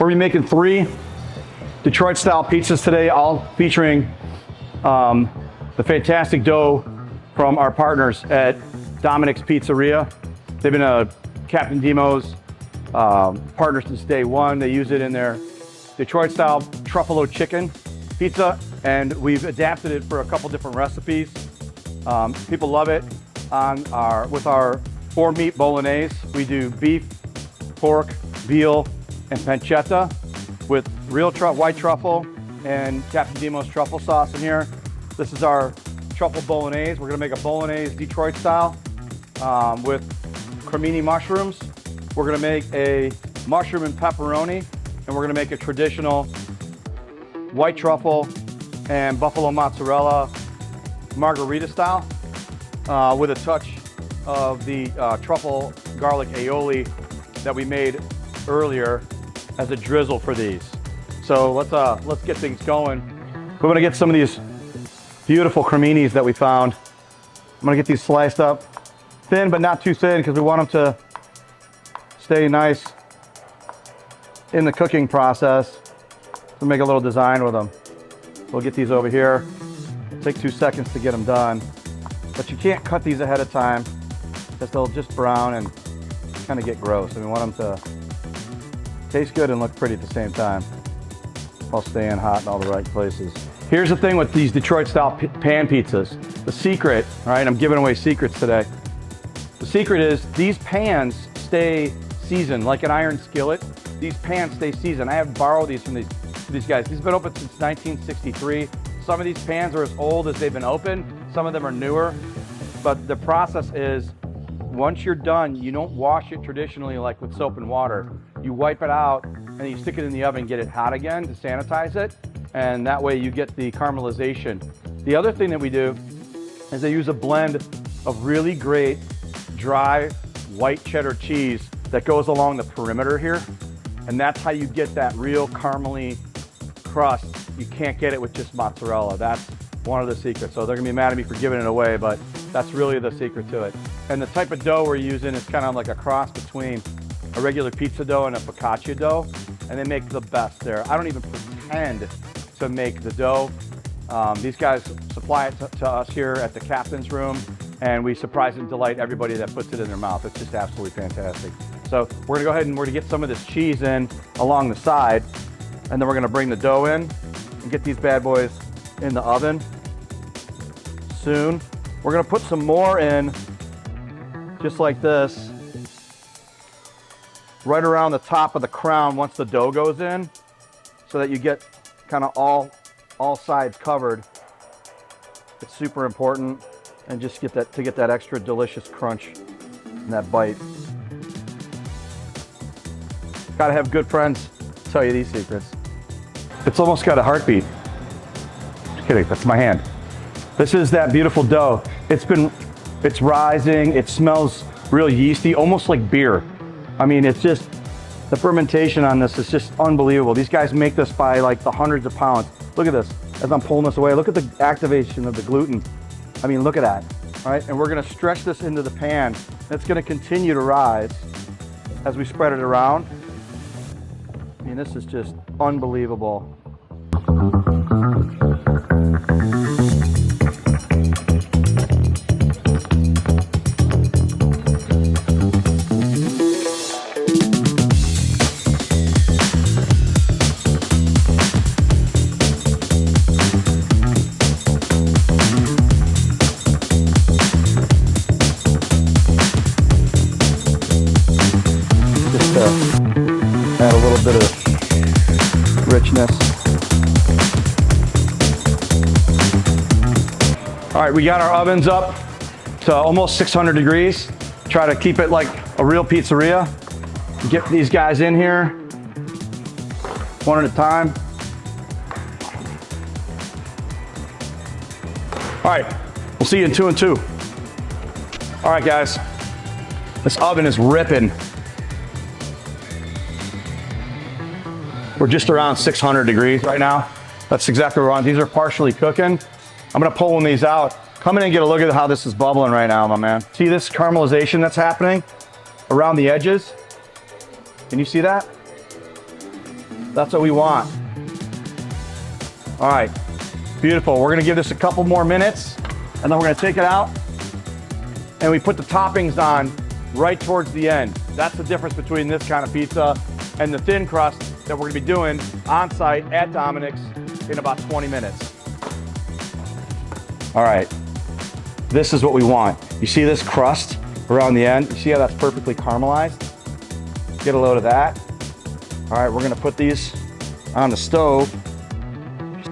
We're gonna be making 3 Detroit style pizzas today, all featuring the fantastic dough from our partners at Dominic's Pizzeria. They've been a Captain Demo's partner since day one. They use it in their Detroit style truffalo chicken pizza, and we've adapted it for a couple different recipes. People love it with our 4-meat bolognese. We do beef, pork, veal, and pancetta with real white truffle and Captain Demo's truffle sauce in here. This is our truffle bolognese. We're gonna make a bolognese Detroit style with cremini mushrooms. We're gonna make a mushroom and pepperoni, and we're gonna make a traditional white truffle and buffalo mozzarella margarita style with a touch of the truffle garlic aioli that we made earlier as a drizzle for these. So let's get things going. We're gonna get some of these beautiful creminis that we found. I'm gonna get these sliced up thin, but not too thin, because we want them to stay nice in the cooking process. We'll make a little design with them. We'll get these over here. It'll take 2 seconds to get them done, but you can't cut these ahead of time because they'll just brown and kind of get gross. And we want them to taste good and look pretty at the same time while staying hot in all the right places. Here's the thing with these Detroit style pan pizzas. The secret, all right, I'm giving away secrets today. The secret is these pans stay seasoned like an iron skillet. These pans stay seasoned. I have borrowed these from these guys. These have been open since 1963. Some of these pans are as old as they've been open. Some of them are newer. But the process is, once you're done, you don't wash it traditionally like with soap and water. You wipe it out and then you stick it in the oven and get it hot again to sanitize it. And that way you get the caramelization. The other thing that we do is they use a blend of really great dry white cheddar cheese that goes along the perimeter here. And that's how you get that real caramely crust. You can't get it with just mozzarella. That's one of the secrets. So they're gonna be mad at me for giving it away, but that's really the secret to it. And the type of dough we're using is kind of like a cross between a regular pizza dough and a focaccia dough, and they make the best there. I don't even pretend to make the dough. These guys supply it to us here at the Captain's Room, and we surprise and delight everybody that puts it in their mouth. It's just absolutely fantastic. So we're gonna go ahead and we're gonna get some of this cheese in along the side, and then we're gonna bring the dough in and get these bad boys in the oven soon. We're gonna put some more in, just like this, right around the top of the crown once the dough goes in, so that you get kind of all sides covered. It's super important, and just get that extra delicious crunch and that bite. Gotta have good friends to tell you these secrets. It's almost got a heartbeat. Just kidding, that's my hand. This is that beautiful dough. It's rising, it smells real yeasty, almost like beer. I mean, it's just, the fermentation on this is just unbelievable. These guys make this by like the hundreds of pounds. Look at this, as I'm pulling this away, look at the activation of the gluten. I mean, look at that, all right? And we're gonna stretch this into the pan. It's gonna continue to rise as we spread it around. I mean, this is just unbelievable. Add a little bit of richness. All right, we got our ovens up to almost 600 degrees. Try to keep it like a real pizzeria. Get these guys in here one at a time. All right, we'll see you in 2 and 2. All right, guys, this oven is ripping. We're just around 600 degrees right now. That's exactly what we're on. These are partially cooking. I'm gonna pull one of these out. Come in and get a look at how this is bubbling right now, my man. See this caramelization that's happening around the edges? Can you see that? That's what we want. All right, beautiful. We're gonna give this a couple more minutes and then we're gonna take it out and we put the toppings on right towards the end. That's the difference between this kind of pizza and the thin crust that we're gonna be doing on site at Dominic's in about 20 minutes. All right, this is what we want. You see this crust around the end? You see how that's perfectly caramelized? Get a load of that. All right, we're gonna put these on the stove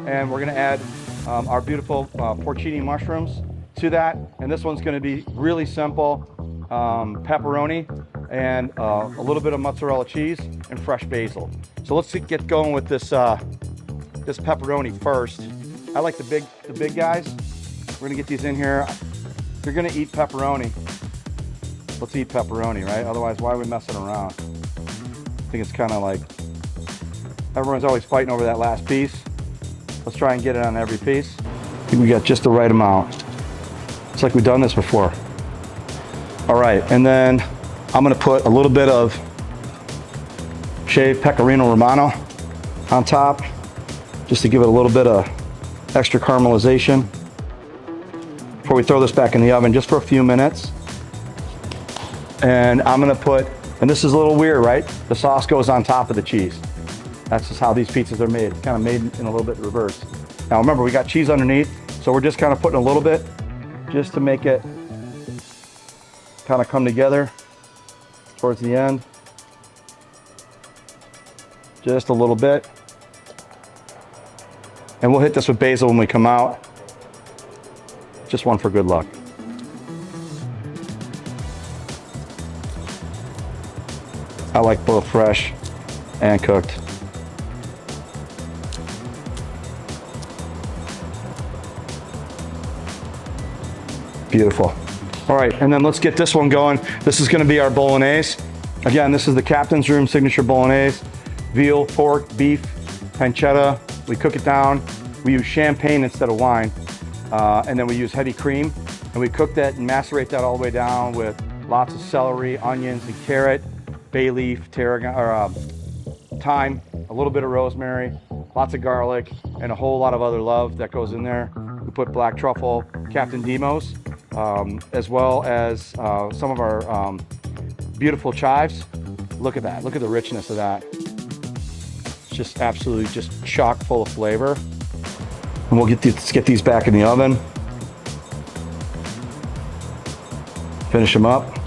and we're gonna add our beautiful porcini mushrooms to that. And this one's gonna be really simple, pepperoni and a little bit of mozzarella cheese and fresh basil. So let's get going with this, this pepperoni first. I like the big guys. We're gonna get these in here. If you're gonna eat pepperoni, let's eat pepperoni, right? Otherwise, why are we messing around? I think it's kind of like, everyone's always fighting over that last piece. Let's try and get it on every piece. I think we got just the right amount. It's like we've done this before. All right, and then I'm gonna put a little bit of shaved pecorino romano on top, just to give it a little bit of extra caramelization before we throw this back in the oven just for a few minutes. And I'm gonna put, and this is a little weird, right? The sauce goes on top of the cheese. That's just how these pizzas are made. It's kind of made in a little bit reverse. Now remember, we got cheese underneath, so we're just kind of putting a little bit just to make it kind of come together towards the end. Just a little bit. And we'll hit this with basil when we come out. Just one for good luck. I like both fresh and cooked. Beautiful. All right, and then let's get this one going. This is gonna be our bolognese. Again, this is the Captain's Room signature bolognese. Veal, pork, beef, pancetta. We cook it down. We use champagne instead of wine. And then we use heavy cream. And we cook that and macerate that all the way down with lots of celery, onions, and carrot, bay leaf, tarragon, or thyme, a little bit of rosemary, lots of garlic, and a whole lot of other love that goes in there. We put black truffle, Captain Demos, as well as some of our beautiful chives. Look at that. Look at the richness of that. It's just absolutely just chock full of flavor. And we'll let's get these back in the oven. Finish them up.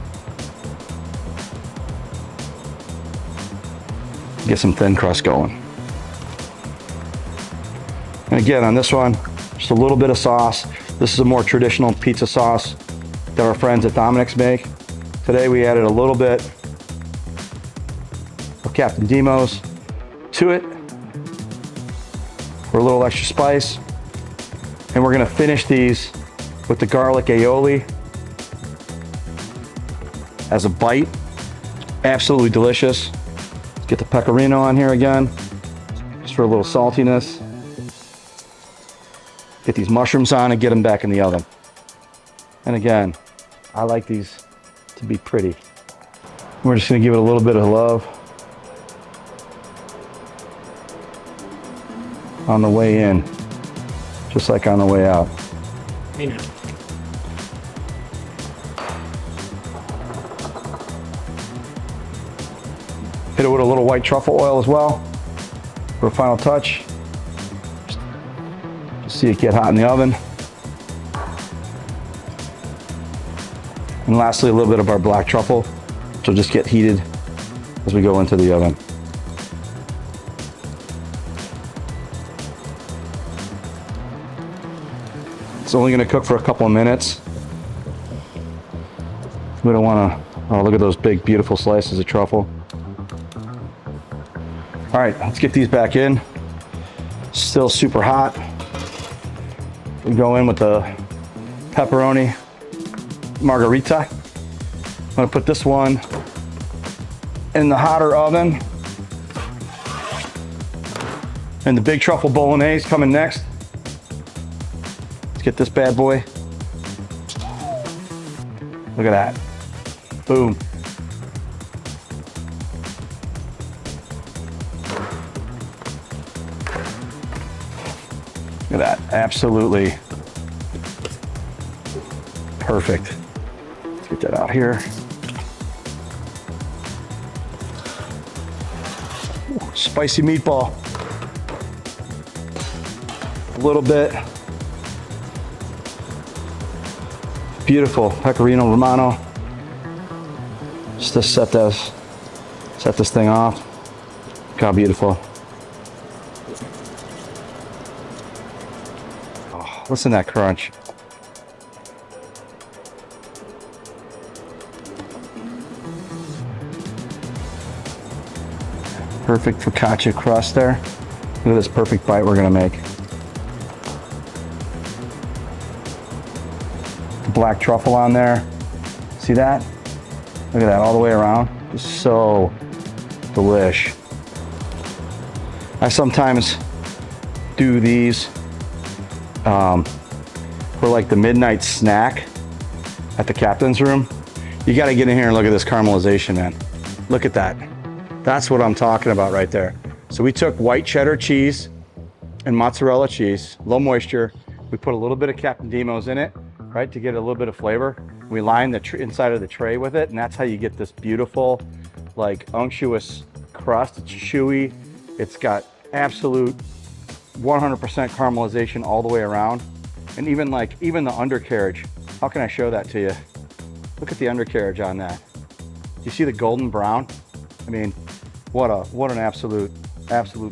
Get some thin crust going. And again, on this one, just a little bit of sauce. This is a more traditional pizza sauce that our friends at Dominic's make. Today we added a little bit of Captain Demos to it for a little extra spice. And we're gonna finish these with the garlic aioli as a bite. Absolutely delicious. Let's get the pecorino on here again, just for a little saltiness. Get these mushrooms on and get them back in the oven. And again, I like these to be pretty. We're just gonna give it a little bit of love on the way in, just like on the way out. Enitre. Hit it with a little white truffle oil as well for a final touch. Just see it get hot in the oven. And lastly, a little bit of our black truffle, which will just get heated as we go into the oven. It's only gonna cook for a couple of minutes. We don't wanna, oh, look at those big, beautiful slices of truffle. All right, let's get these back in. Still super hot. We go in with the pepperoni margarita. I'm gonna put this one in the hotter oven. And the big truffle bolognese coming next. Let's get this bad boy. Look at that. Boom. Look at that, absolutely perfect. Let's get that out here. Ooh, spicy meatball. A little bit. Beautiful pecorino romano. Just to set this thing off. Look how beautiful. Oh, listen to that crunch. Perfect focaccia crust there. Look at this perfect bite we're gonna make. The black truffle on there. See that? Look at that all the way around. Just so delish. I sometimes do these for like the midnight snack at the captain's room. You gotta get in here and look at this caramelization, man. Look at that. That's what I'm talking about right there. So we took white cheddar cheese and mozzarella cheese, low moisture. We put a little bit of Captain Dimo's in it, right, to get a little bit of flavor. We line the inside of the tray with it, and that's how you get this beautiful, like, unctuous crust. It's chewy. It's got absolute 100% caramelization all the way around. And even the undercarriage, how can I show that to you? Look at the undercarriage on that. You see the golden brown? I mean, what an absolute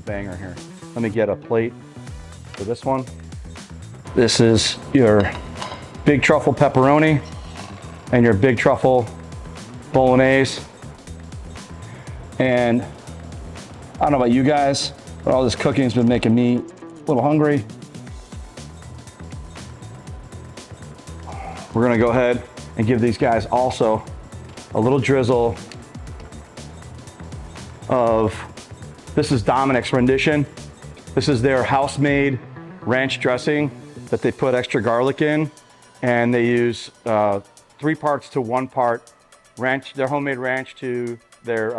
banger here. Let me get a plate for this one. This is your big truffle pepperoni and your big truffle bolognese. And I don't know about you guys, but all this cooking has been making me a little hungry. We're gonna go ahead and give these guys also a little drizzle of, this is Dominic's rendition. This is their house-made ranch dressing that they put extra garlic in, and they use 3 parts to 1 part ranch, their homemade ranch, to their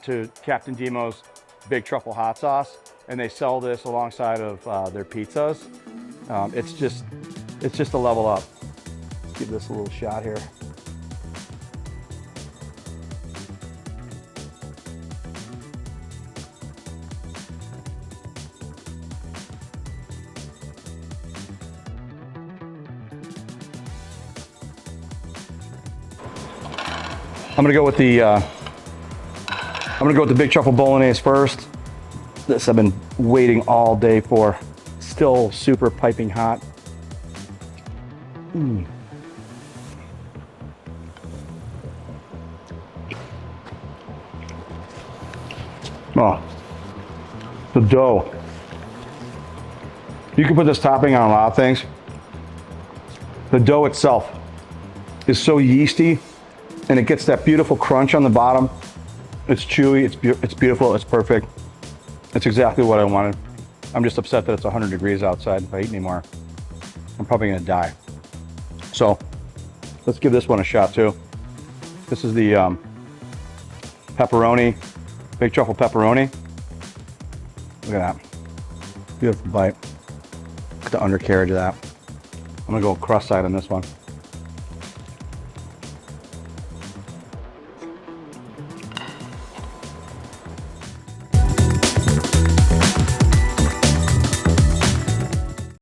to Captain Dimo's big truffle hot sauce, and they sell this alongside of their pizzas. It's just a level up. Let's give this a little shot here. I'm gonna go with the big truffle bolognese first. This I've been waiting all day for. Still super piping hot. Oh, the dough. You can put this topping on a lot of things. The dough itself is so yeasty, and it gets that beautiful crunch on the bottom. It's chewy, it's beautiful, it's perfect. It's exactly what I wanted. I'm just upset that it's 100 degrees outside. If I eat anymore, I'm probably gonna die. So let's give this one a shot too. This is the pepperoni, big truffle pepperoni. Look at that, beautiful bite. Look at the undercarriage of that. I'm gonna go crust side on this one.